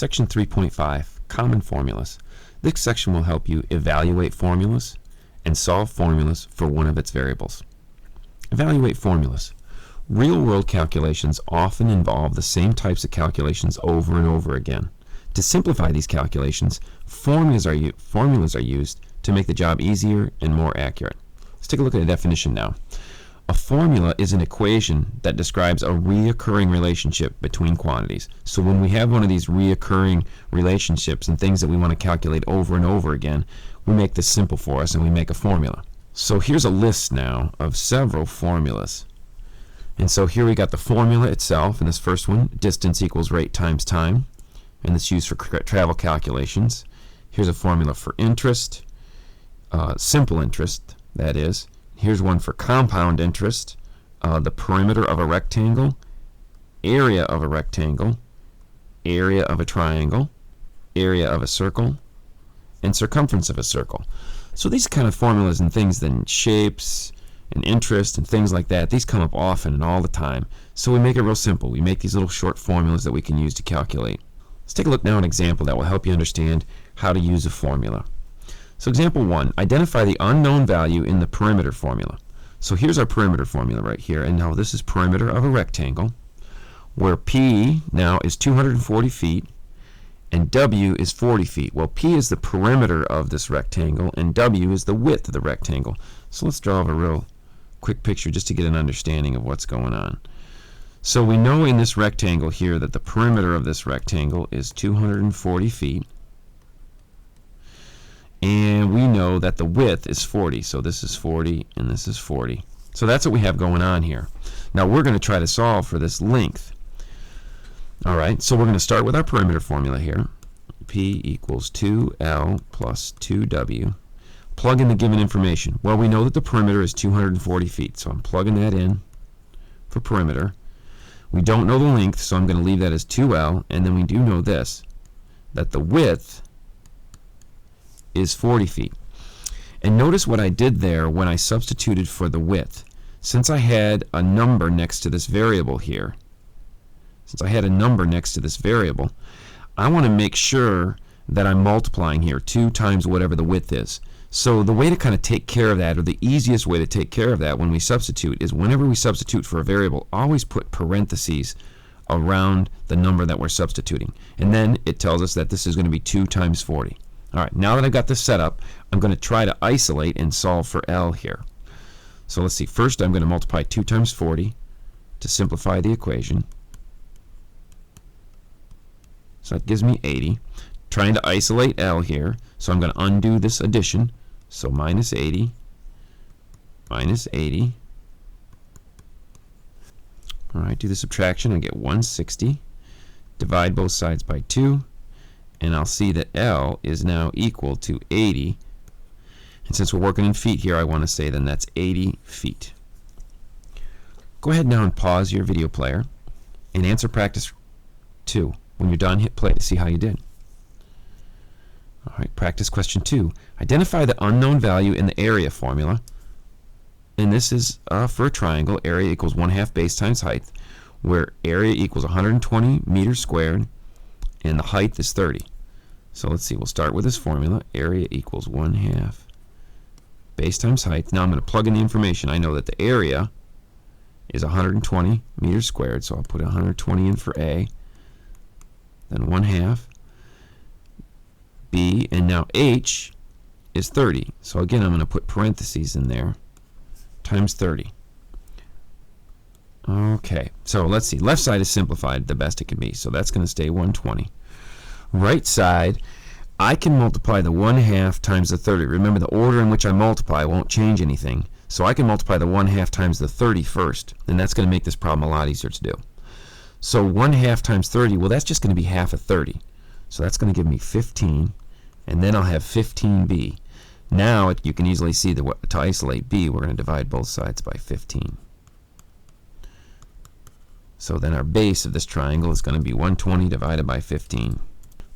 Section 3.5, Common Formulas. This section will help you evaluate formulas and solve formulas for one of its variables. Evaluate formulas. Real-world calculations often involve the same types of calculations over and over again. To simplify these calculations, formulas are used to make the job easier and more accurate. Let's take a look at a definition now. A formula is an equation that describes a reoccurring relationship between quantities. So when we have one of these reoccurring relationships and things that we want to calculate over and over again, we make this simple for us and we make a formula. So here's a list now of several formulas. And so here we got the formula itself, in this first one, distance equals rate times time, and it's used for travel calculations. Here's a formula for interest, simple interest, that is. Here's one for compound interest, the perimeter of a rectangle, area of a rectangle, area of a triangle, area of a circle, and circumference of a circle. So these kind of formulas and things, then shapes and interest and things like that, these come up often and all the time. So we make it real simple. We make these little short formulas that we can use to calculate. Let's take a look now at an example that will help you understand how to use a formula. So example 1, identify the unknown value in the perimeter formula. So here's our perimeter formula right here, and now this is perimeter of a rectangle, where P now is 240 feet and W is 40 feet. Well, P is the perimeter of this rectangle and W is the width of the rectangle. So let's draw a real quick picture just to get an understanding of what's going on. So we know in this rectangle here that the perimeter of this rectangle is 240 feet. And we know that the width is 40. So this is 40 and this is 40. So that's what we have going on here. Now we're going to try to solve for this length. All right, so we're going to start with our perimeter formula here. P equals 2L plus 2W. Plug in the given information. Well, we know that the perimeter is 240 feet, so I'm plugging that in for perimeter. We don't know the length, so I'm going to leave that as 2L, and then we do know this, that the width is 40 feet. And notice what I did there when I substituted for the width. Since I had a number next to this variable here, I want to make sure that I'm multiplying here 2 times whatever the width is. So the way to kind of take care of that, or the easiest way to take care of that when we substitute, is whenever we substitute for a variable, always put parentheses around the number that we're substituting. And then it tells us that this is going to be 2 times 40. All right, now that I've got this set up, I'm going to try to isolate and solve for L here. So let's see. First, I'm going to multiply 2 times 40 to simplify the equation. So that gives me 80. Trying to isolate L here, so I'm going to undo this addition. So minus 80, minus 80. All right, do the subtraction. I get 160. Divide both sides by 2. And I'll see that L is now equal to 80. And since we're working in feet here, I want to say then that's 80 feet. Go ahead now and pause your video player and answer practice 2. When you're done, hit play to see how you did. All right, practice question 2. Identify the unknown value in the area formula. And this is for a triangle. Area equals 1/2 base times height, where area equals 120 meters squared and the height is 30. So let's see, we'll start with this formula. Area equals 1/2 base times height. Now I'm going to plug in the information. I know that the area is 120 meters squared, so I'll put 120 in for A. Then 1/2 B, and now H is 30. So again, I'm going to put parentheses in there, times 30. Okay, so let's see. Left side is simplified the best it can be, so that's going to stay 120. Right side, I can multiply the 1/2 times the 30. Remember, the order in which I multiply won't change anything. So I can multiply the 1/2 times the 30 first, and that's going to make this problem a lot easier to do. So 1/2 times 30, well, that's just going to be half of 30. So that's going to give me 15, and then I'll have 15b. Now you can easily see that to isolate b, we're going to divide both sides by 15. So then our base of this triangle is going to be 120 divided by 15.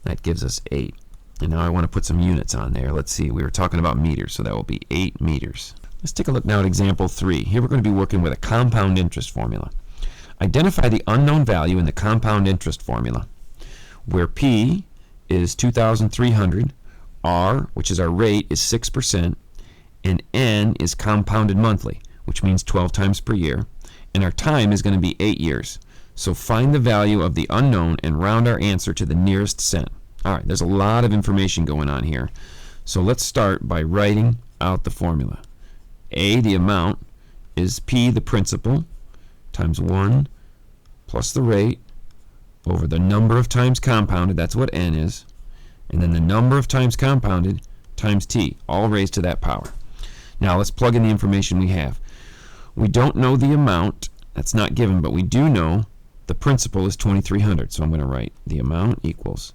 That gives us 8. And now I want to put some units on there. Let's see, we were talking about meters, so that will be 8 meters. Let's take a look now at example 3. Here we're going to be working with a compound interest formula. Identify the unknown value in the compound interest formula. where P is 2,300, R, which is our rate, is 6%, and N is compounded monthly, which means 12 times per year, and our time is going to be 8 years. So find the value of the unknown and round our answer to the nearest cent. All right, there's a lot of information going on here. So let's start by writing out the formula. A, the amount, is P, the principal, times 1 plus the rate over the number of times compounded, that's what N is, and then the number of times compounded times T, all raised to that power. Now let's plug in the information we have. We don't know the amount, that's not given, but we do know the principal is 2,300. So I'm going to write the amount equals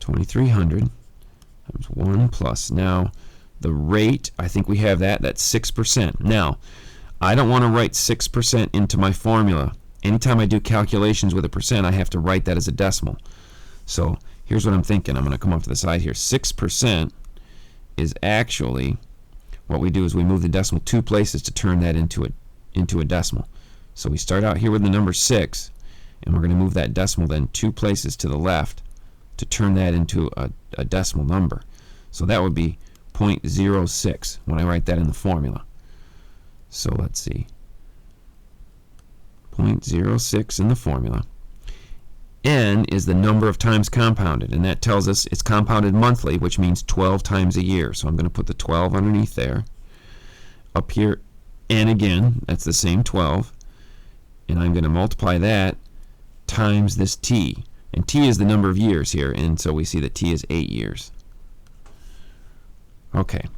2,300 times 1 plus. Now the rate, I think we have that, that's 6%. Now, I don't want to write 6% into my formula. Anytime I do calculations with a percent, I have to write that as a decimal. So here's what I'm thinking. I'm going to come off to the side here. 6% is actually, what we do is we move the decimal 2 places to turn that into a decimal. So we start out here with the number 6, and we're going to move that decimal then 2 places to the left to turn that into a decimal number. So that would be 0.06 when I write that in the formula. So let's see. 0.06 in the formula. N is the number of times compounded, and that tells us it's compounded monthly, which means 12 times a year. So I'm going to put the 12 underneath there. Up here, N again, that's the same 12. And I'm going to multiply that times this T. And T is the number of years here, and so we see that T is 8 years. Okay.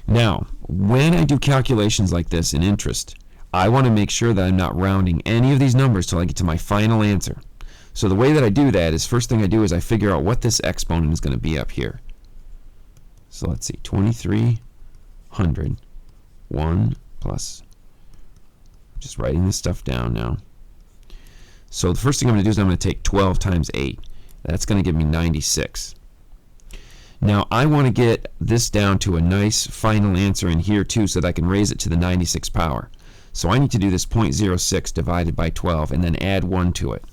Now, when I do calculations like this in interest, I want to make sure that I'm not rounding any of these numbers till I get to my final answer. So the way that I do that is, first thing I do is I figure out what this exponent is going to be up here. So let's see, 2,300, 1 plus, just writing this stuff down now. So the first thing I'm going to do is I'm going to take 12 times 8. That's going to give me 96. Now I want to get this down to a nice final answer in here too, so that I can raise it to the 96 power. So I need to do this 0.06 divided by 12 and then add 1 to it.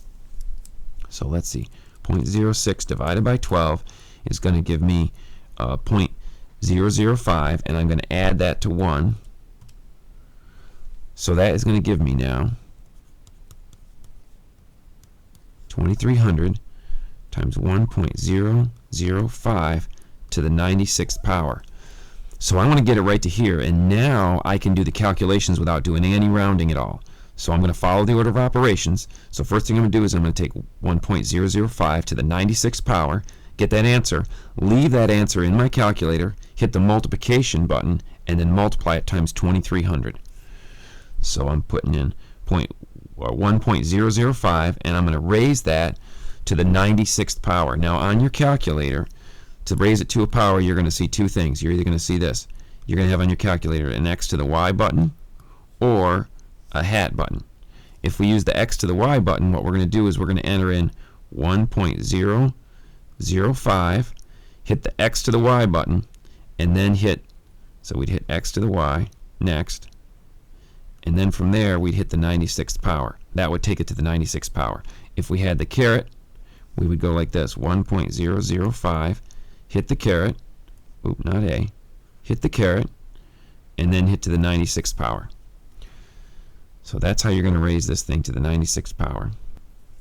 So let's see, 0.06 divided by 12 is going to give me 0.005, and I'm going to add that to 1. So that is going to give me now 2,300 times 1.005 to the 96th power. So I want to get it right to here, and now I can do the calculations without doing any rounding at all. So I'm going to follow the order of operations. So first thing I'm going to do is I'm going to take 1.005 to the 96th power, get that answer, leave that answer in my calculator, hit the multiplication button, and then multiply it times 2,300. So I'm putting in 1.005, and I'm going to raise that to the 96th power. Now on your calculator, to raise it to a power, you're going to see two things. You're either going to see this. You're going to have on your calculator an X to the Y button or a hat button. If we use the X to the Y button, what we're going to do is we're going to enter in 1.005, hit the X to the Y button, and then hit, so we'd hit X to the Y, next, and then from there we'd hit the 96th power. That would take it to the 96th power. If we had the caret, we would go like this, 1.005, hit the caret, oop, not A, hit the caret, and then hit to the 96th power. So that's how you're going to raise this thing to the 96th power.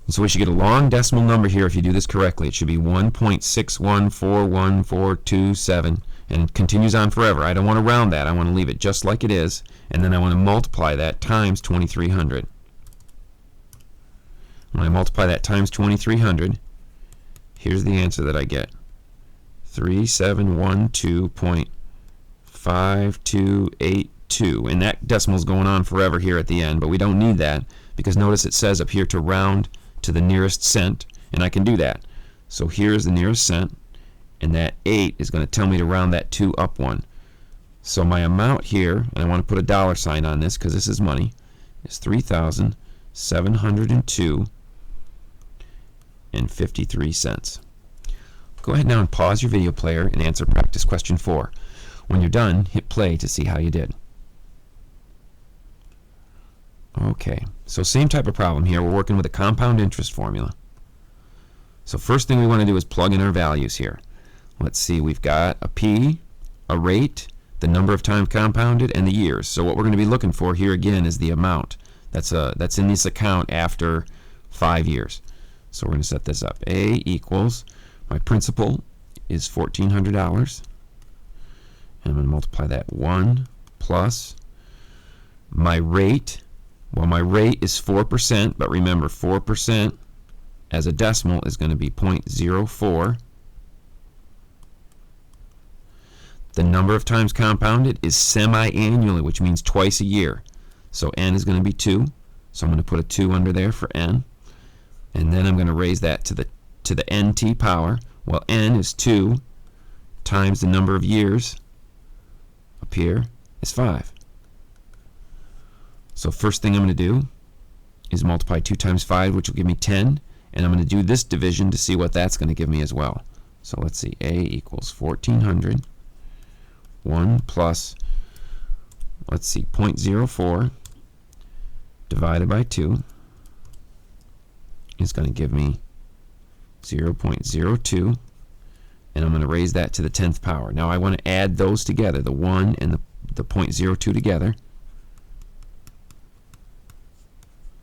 And so we should get a long decimal number here if you do this correctly. It should be 1.6141427, and it continues on forever. I don't want to round that. I want to leave it just like it is, and then I want to multiply that times 2,300. When I multiply that times 2,300, here's the answer that I get. 3712.5282, and that decimal is going on forever here at the end, but we don't need that because notice it says up here to round to the nearest cent, and I can do that. So here's the nearest cent, and that 8 is going to tell me to round that 2 up 1. So my amount here, and I want to put a dollar sign on this because this is money, is $3,702.53. Go ahead now and pause your video player and answer practice question 4. When you're done, hit play to see how you did. Okay, so same type of problem here. We're working with a compound interest formula. So first thing we want to do is plug in our values here. Let's see, we've got a p, a rate, the number of times compounded, and the years. So what we're going to be looking for here again is the amount that's in this account after 5 years. So we're going to set this up. A equals, my principal is $1,400, and I'm going to multiply that 1 plus my rate. Well, my rate is 4%, but remember 4% as a decimal is going to be 0.04. The number of times compounded is semi-annually, which means twice a year. So n is going to be 2. So I'm going to put a 2 under there for n. And then I'm going to raise that to the nt power. Well, n is 2 times the number of years up here is 5. So first thing I'm going to do is multiply 2 times 5, which will give me 10. And I'm going to do this division to see what that's going to give me as well. So let's see, A equals 1,400. 1 plus, let's see, 0.04 divided by 2 is going to give me 0.02, and I'm going to raise that to the 10th power. Now I want to add those together, the 1 and the 0.02 together.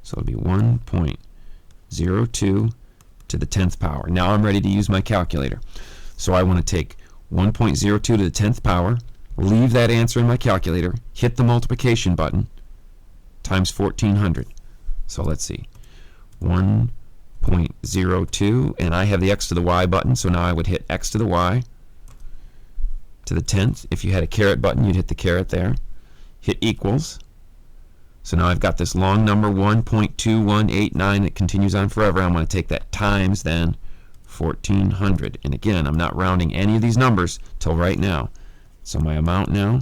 So it'll be 1.02 to the 10th power. Now I'm ready to use my calculator. So I want to take 1.02 to the 10th power, leave that answer in my calculator, hit the multiplication button, times 1,400. So let's see, 1.02, and I have the x to the y button, so now I would hit x to the y to the 10th. If you had a caret button, you'd hit the caret there. Hit equals. So now I've got this long number, 1.2189, that continues on forever. I'm going to take that times then 1,400. And again, I'm not rounding any of these numbers till right now. So my amount now,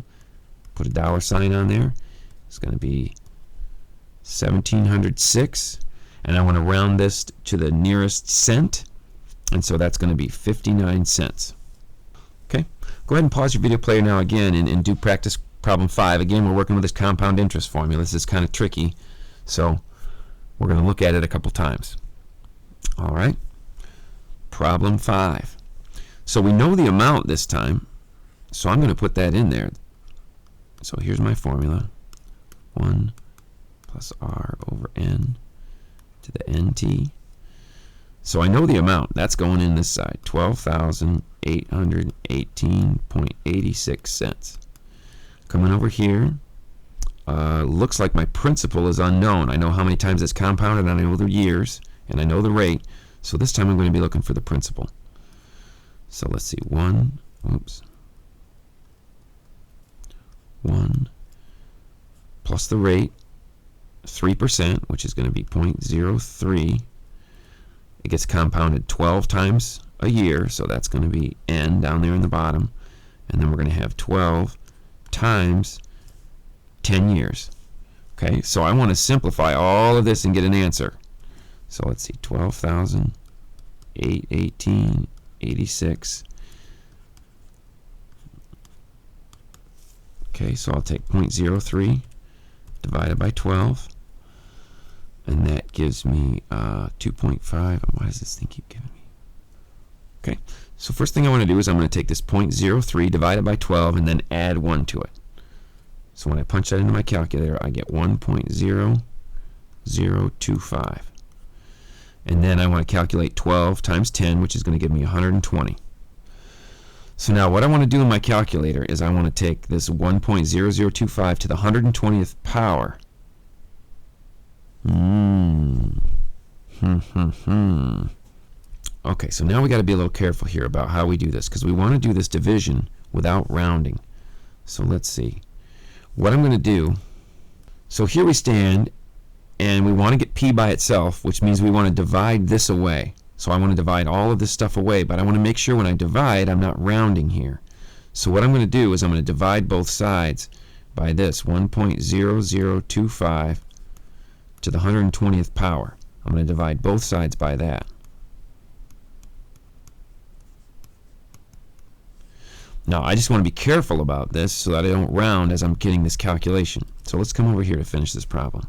put a $sign on there, it's going to be 1,706. And I want to round this to the nearest cent. And so that's going to be 59 cents. Okay, go ahead and pause your video player now again and do practice problem 5. Again, we're working with this compound interest formula. This is kind of tricky, so we're going to look at it a couple times. All right, problem 5. So we know the amount this time, so I'm going to put that in there. So here's my formula. 1 plus r over n to the nt. So I know the amount. That's going in this side, 12,818.86 cents. Coming over here, looks like my principal is unknown. I know how many times it's compounded, and I know the years, and I know the rate. So this time I'm going to be looking for the principal. So let's see, 1 plus the rate, 3%, which is going to be 0.03. It gets compounded 12 times a year, so that's going to be n down there in the bottom. And then we're going to have 12 times 10 years. Okay, so I want to simplify all of this and get an answer. So let's see, 12,818.86. Okay, so I'll take 0.03 divided by 12, and that gives me 2.5. Why does this thing keep giving me? Okay, so first thing I want to do is I'm going to take this 0.03 divided by 12 and then add 1 to it. So when I punch that into my calculator, I get 1.0025. And then I want to calculate 12 times 10, which is going to give me 120. So now what I want to do in my calculator is I want to take this 1.0025 to the 120th power. Okay, so now we got to be a little careful here about how we do this, because we want to do this division without rounding. So let's see. What I'm going to do, so here we stand, and we want to get p by itself, which means we want to divide this away. So I want to divide all of this stuff away, but I want to make sure when I divide, I'm not rounding here. So what I'm going to do is I'm going to divide both sides by this, 1.0025 to the 120th power. I'm going to divide both sides by that. Now, I just want to be careful about this so that I don't round as I'm getting this calculation. So let's come over here to finish this problem.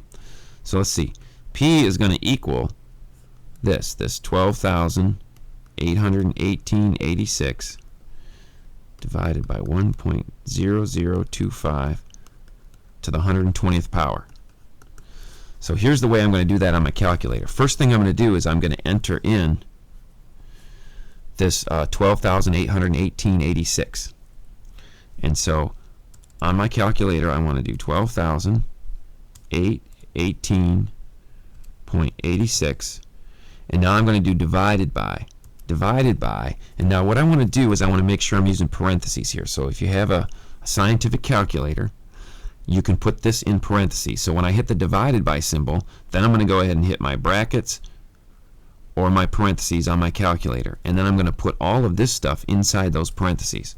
So let's see. P is going to equal this 12,000 12,818.86 divided by 1.0025 to the 120th power. So here's the way I'm going to do that on my calculator. First thing I'm going to do is I'm going to enter in this 12,818.86. And so on my calculator, I want to do 12,818.86. And now I'm going to do divided by. And now what I want to do is I want to make sure I'm using parentheses here. So if you have a scientific calculator, you can put this in parentheses. So when I hit the divided by symbol, then I'm going to go ahead and hit my brackets or my parentheses on my calculator. And then I'm going to put all of this stuff inside those parentheses.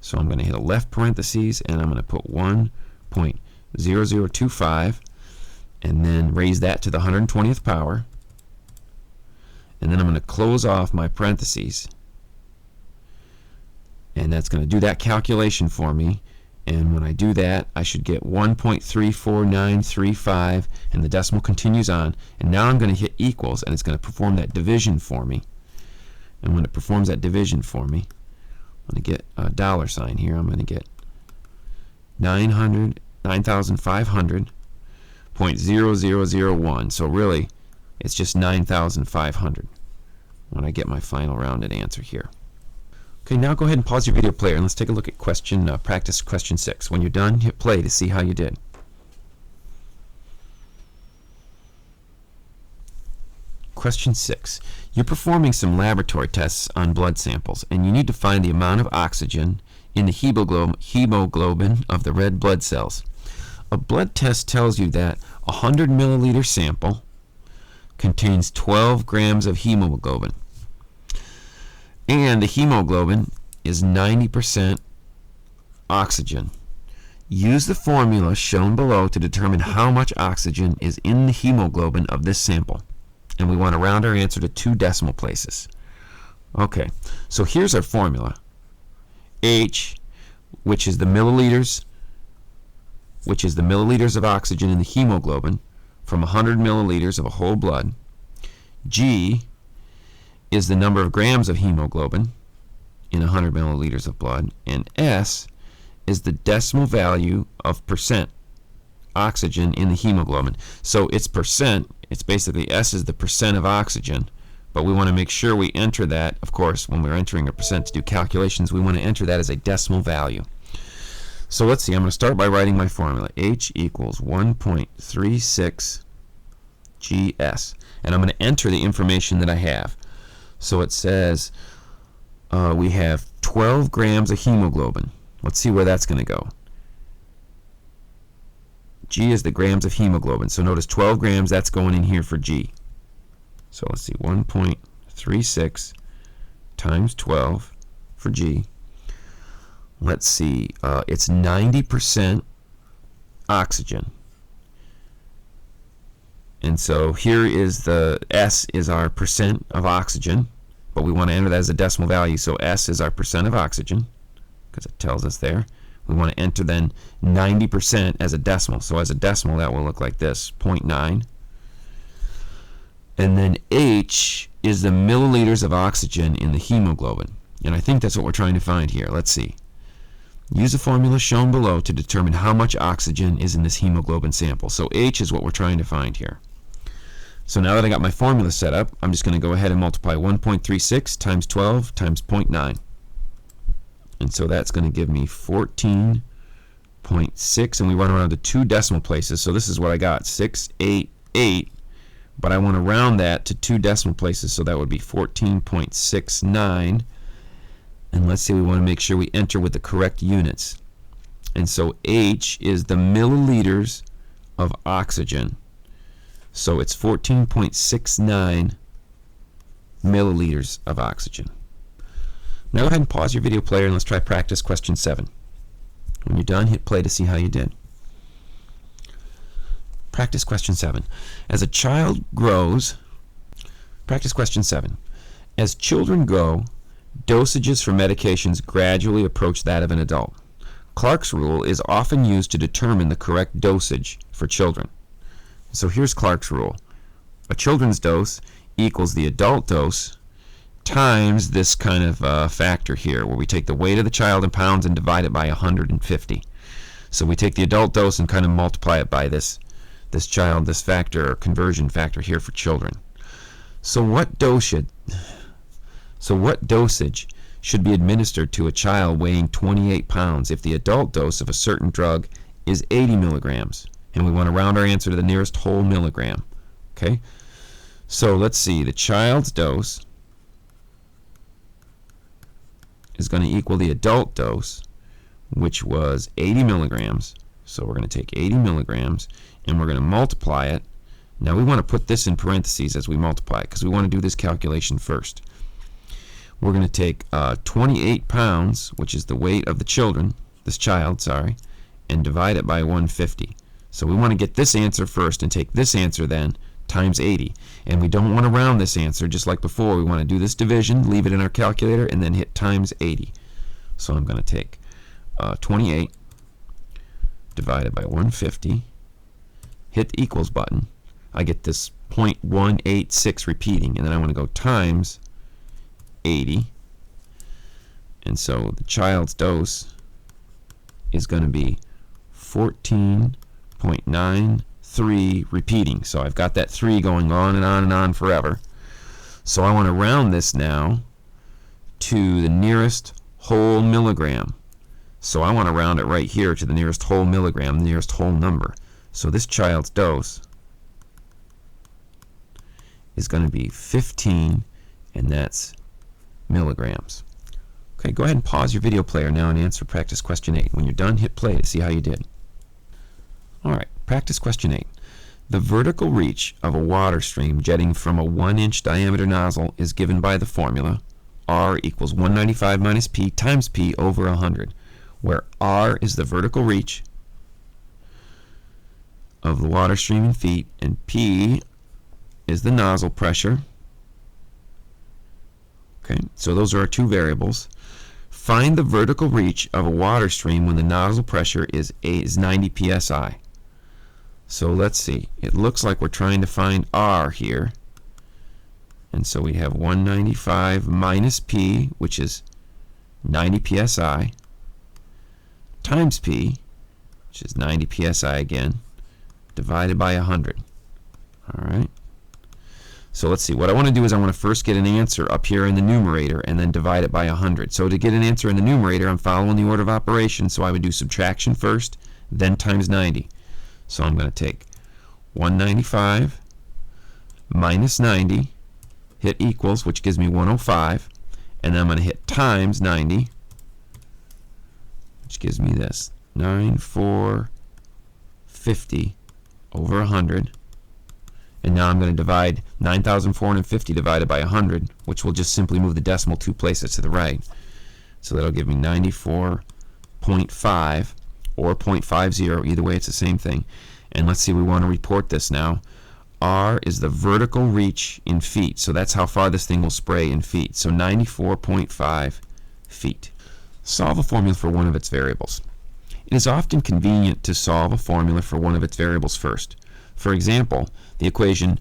So I'm going to hit a left parentheses and I'm going to put 1.0025 and then raise that to the 120th power. And then I'm going to close off my parentheses. And that's going to do that calculation for me. And when I do that, I should get 1.34935, and the decimal continues on. And now I'm going to hit equals, and it's going to perform that division for me. And when it performs that division for me, I'm going to get a dollar sign here. I'm going to get 9,500.0001. So really, it's just 9,500 when I get my final rounded answer here. Okay, now go ahead and pause your video player and let's take a look at practice question 6. When you're done, hit play to see how you did. Question 6. You're performing some laboratory tests on blood samples and you need to find the amount of oxygen in the hemoglobin of the red blood cells. A blood test tells you that a 100 milliliter sample contains 12 grams of hemoglobin. And the hemoglobin is 90% oxygen. Use the formula shown below to determine how much oxygen is in the hemoglobin of this sample. And we want to round our answer to 2 decimal places. Okay, so here's our formula. H, which is the milliliters of oxygen in the hemoglobin from 100 milliliters of a whole blood. G is the number of grams of hemoglobin in 100 milliliters of blood, and S is the decimal value of percent oxygen in the hemoglobin. So it's percent, it's basically S is the percent of oxygen, but we want to make sure we enter that, of course, when we're entering a percent to do calculations, we want to enter that as a decimal value. So let's see, I'm going to start by writing my formula. H equals 1.36 GS, and I'm going to enter the information that I have. So it says we have 12 grams of hemoglobin. Let's see where that's going to go. G is the grams of hemoglobin. So notice 12 grams, that's going in here for G. So let's see, 1.36 times 12 for G. Let's see, it's 90% oxygen. And so here is the S is our percent of oxygen, but we want to enter that as a decimal value. So S is our percent of oxygen, because it tells us there. We want to enter then 90% as a decimal. So as a decimal, that will look like this, 0.9. And then H is the milliliters of oxygen in the hemoglobin. And I think that's what we're trying to find here. Let's see. Use the formula shown below to determine how much oxygen is in this hemoglobin sample. So H is what we're trying to find here. So now that I got my formula set up, I'm just going to go ahead and multiply 1.36 times 12 times 0.9. And so that's going to give me 14.6, and we run around to 2 decimal places. So this is what I got, 688, but I want to round that to 2 decimal places, so that would be 14.69. And let's say we want to make sure we enter with the correct units. And so H is the milliliters of oxygen. So it's 14.69 milliliters of oxygen. Now go ahead and pause your video player and let's try practice question 7. When you're done, hit play to see how you did. Practice question 7. As a child grows, practice question 7. As children grow, dosages for medications gradually approach that of an adult. Clark's rule is often used to determine the correct dosage for children. So here's Clark's rule. A children's dose equals the adult dose times this kind of factor here, where we take the weight of the child in pounds and divide it by 150. So we take the adult dose and kind of multiply it by this factor, or conversion factor here for children. So what dosage should be administered to a child weighing 28 pounds if the adult dose of a certain drug is 80 milligrams? And we want to round our answer to the nearest whole milligram. Okay? So let's see. The child's dose is going to equal the adult dose, which was 80 milligrams. So we're going to take 80 milligrams and we're going to multiply it. Now we want to put this in parentheses as we multiply it because we want to do this calculation first. We're going to take 28 pounds, which is the weight of the child, and divide it by 150. So we want to get this answer first and take this answer then times 80. And we don't want to round this answer just like before. We want to do this division, leave it in our calculator, and then hit times 80. So I'm going to take 28 divided by 150, hit the equals button. I get this 0.186 repeating, and then I want to go times 80. And so the child's dose is going to be 14.93 repeating. So I've got that 3 going on and on and on forever. So I want to round this now to the nearest whole milligram. So I want to round it right here to the nearest whole milligram, the nearest whole number. So this child's dose is going to be 15, and that's milligrams. Okay, go ahead and pause your video player now and answer practice question 8. When you're done, hit play to see how you did. Alright, practice question 8. The vertical reach of a water stream jetting from a 1-inch diameter nozzle is given by the formula R equals 195 minus P times P over 100, where R is the vertical reach of the water stream in feet and P is the nozzle pressure. Okay, so those are our two variables. Find the vertical reach of a water stream when the nozzle pressure is 90 psi. So let's see. It looks like we're trying to find R here. And so we have 195 minus P, which is 90 psi, times P, which is 90 psi again, divided by 100. All right. So let's see. What I want to do is I want to first get an answer up here in the numerator and then divide it by 100. So to get an answer in the numerator, I'm following the order of operations. So I would do subtraction first, then times 90. So I'm going to take 195 minus 90, hit equals, which gives me 105, and then I'm going to hit times 90, which gives me this, 9,450 over 100. And now I'm going to divide 9,450 divided by 100, which will just simply move the decimal 2 places to the right. So that'll give me 94.5 or 0.50. Either way, it's the same thing. And let's see, we want to report this now. R is the vertical reach in feet. So that's how far this thing will spray in feet. So 94.5 feet. Solve a formula for one of its variables. It is often convenient to solve a formula for one of its variables first. For example, the equation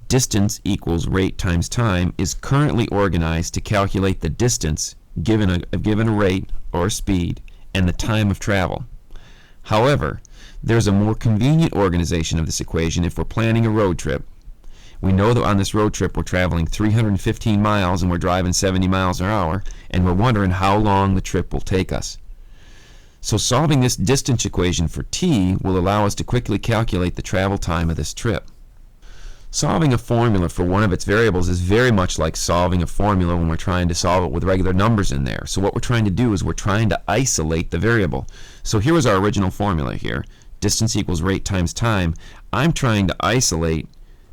distance equals rate times time is currently organized to calculate the distance given a rate or speed and the time of travel. However, there's a more convenient organization of this equation if we're planning a road trip. We know that on this road trip we're traveling 315 miles and we're driving 70 miles an hour, and we're wondering how long the trip will take us. So solving this distance equation for t will allow us to quickly calculate the travel time of this trip. Solving a formula for one of its variables is very much like solving a formula when we're trying to solve it with regular numbers in there. So what we're trying to do is we're trying to isolate the variable. So here was our original formula here. Distance equals rate times time. I'm trying to isolate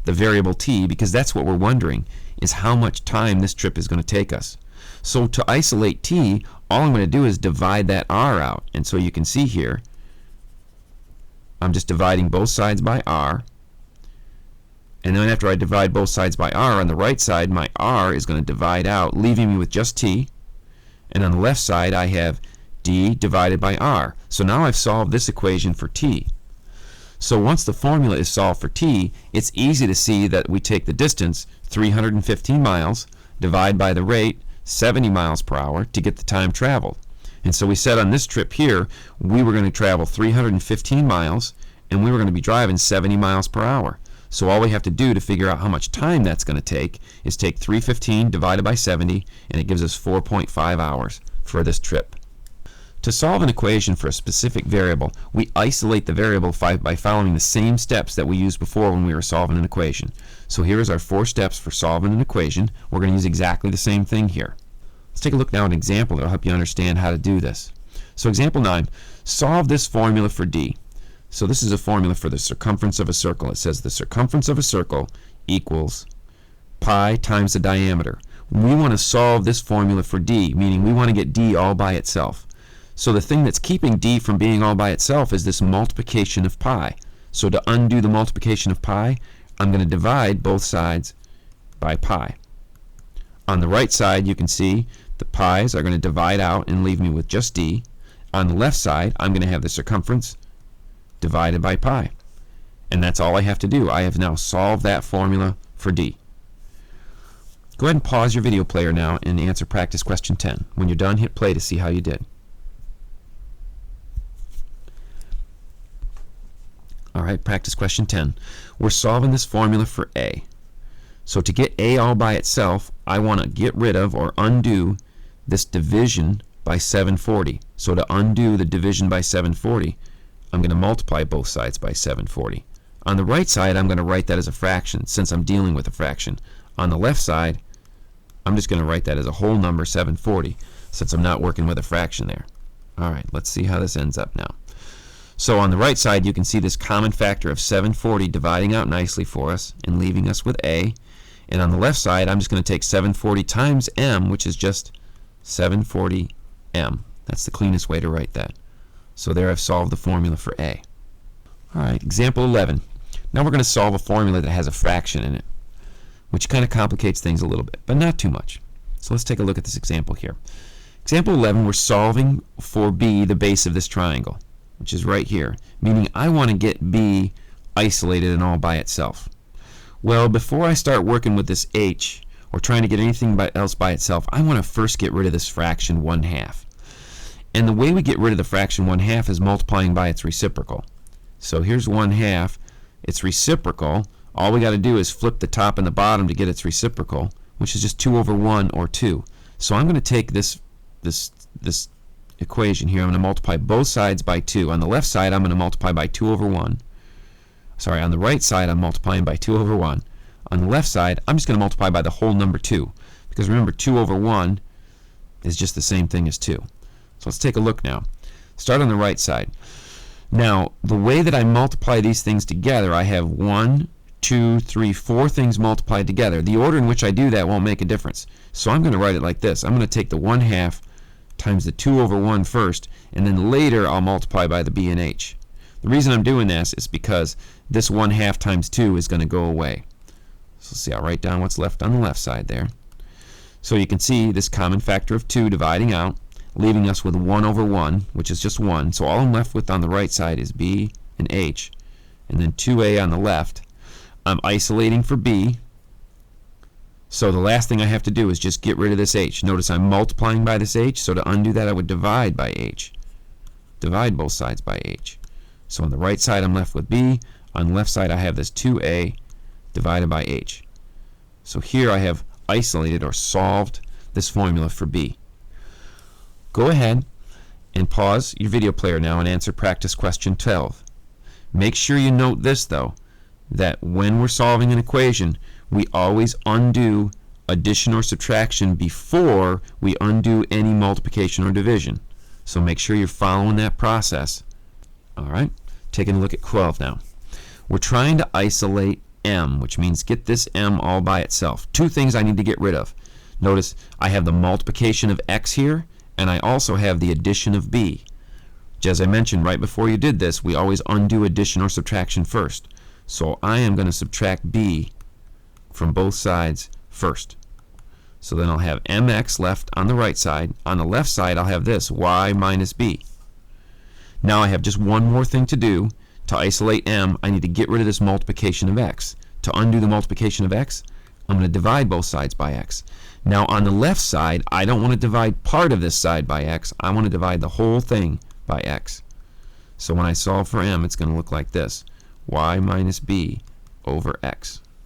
the variable t because that's what we're wondering, is how much time this trip is going to take us. So to isolate t, all I'm going to do is divide that r out. And so you can see here, I'm just dividing both sides by r. And then after I divide both sides by r, on the right side, my r is going to divide out, leaving me with just t. And on the left side, I have d divided by r. So now I've solved this equation for t. So once the formula is solved for t, it's easy to see that we take the distance, 315 miles, divide by the rate, 70 miles per hour, to get the time traveled. And so we said on this trip here, we were going to travel 315 miles, and we were going to be driving 70 miles per hour. So all we have to do to figure out how much time that's going to take is take 315 divided by 70, and it gives us 4.5 hours for this trip. To solve an equation for a specific variable, we isolate the variable by following the same steps that we used before when we were solving an equation. So here is our 4 steps for solving an equation. We're going to use exactly the same thing here. Let's take a look now at an example that will help you understand how to do this. So example 9, solve this formula for d. So this is a formula for the circumference of a circle. It says the circumference of a circle equals pi times the diameter. We want to solve this formula for d, meaning we want to get d all by itself. So the thing that's keeping d from being all by itself is this multiplication of pi. So to undo the multiplication of pi, I'm going to divide both sides by pi. On the right side, you can see the pi's are going to divide out and leave me with just d. On the left side, I'm going to have the circumference divided by pi. And that's all I have to do. I have now solved that formula for d. Go ahead and pause your video player now and answer practice question 10. When you're done, hit play to see how you did. Alright, practice question 10. We're solving this formula for a. So to get a all by itself, I want to get rid of or undo this division by 740. So to undo the division by 740, I'm going to multiply both sides by 740. On the right side, I'm going to write that as a fraction since I'm dealing with a fraction. On the left side, I'm just going to write that as a whole number, 740, since I'm not working with a fraction there. Alright, let's see how this ends up now. So on the right side, you can see this common factor of 740 dividing out nicely for us and leaving us with a. And on the left side, I'm just going to take 740 times m, which is just 740m. That's the cleanest way to write that. So there I've solved the formula for a. Alright, example 11. Now we're going to solve a formula that has a fraction in it, which kind of complicates things a little bit, but not too much. So let's take a look at this example here. Example 11, we're solving for b, the base of this triangle, which is right here, meaning I want to get b isolated and all by itself. Well, before I start working with this h, or trying to get anything else by itself, I want to first get rid of this fraction 1/2. And the way we get rid of the fraction 1/2 is multiplying by its reciprocal. So here's 1/2, its reciprocal. All we got to do is flip the top and the bottom to get its reciprocal, which is just 2/1 or 2. So I'm going to take this equation here. I'm going to multiply both sides by 2. On the left side, I'm going to multiply by 2/1. Sorry, on the right side, I'm multiplying by 2/1. On the left side, I'm just going to multiply by the whole number 2. Because remember, 2/1 is just the same thing as 2. So let's take a look now. Start on the right side. Now, the way that I multiply these things together, I have 1, 2, 3, 4 things multiplied together. The order in which I do that won't make a difference. So I'm going to write it like this. I'm going to take the 1/2 times the 2/1 first, and then later I'll multiply by the b and h. The reason I'm doing this is because this 1/2 times 2 is going to go away. So let's see, I'll write down what's left on the left side there. So you can see this common factor of 2 dividing out, leaving us with 1/1, which is just 1. So all I'm left with on the right side is b and h, and then 2a on the left. I'm isolating for b, so the last thing I have to do is just get rid of this h. Notice I'm multiplying by this h, so to undo that I would divide by h. Divide both sides by h. So on the right side I'm left with b, on the left side I have this 2a divided by h. So here I have isolated or solved this formula for b. Go ahead and pause your video player now and answer practice question 12. Make sure you note this though, that when we're solving an equation, we always undo addition or subtraction before we undo any multiplication or division. So make sure you're following that process. Alright, taking a look at 12 now. We're trying to isolate m, which means get this m all by itself. 2 things I need to get rid of. Notice I have the multiplication of x here, and I also have the addition of b. As I mentioned right before you did this, we always undo addition or subtraction first. So I am going to subtract b from both sides first. So then I'll have mx left on the right side. On the left side I'll have this, y minus b. Now I have just one more thing to do. To isolate m, I need to get rid of this multiplication of x. To undo the multiplication of x, I'm going to divide both sides by x. Now on the left side, I don't want to divide part of this side by x. I want to divide the whole thing by x. So when I solve for m, it's going to look like this. Y minus b over x.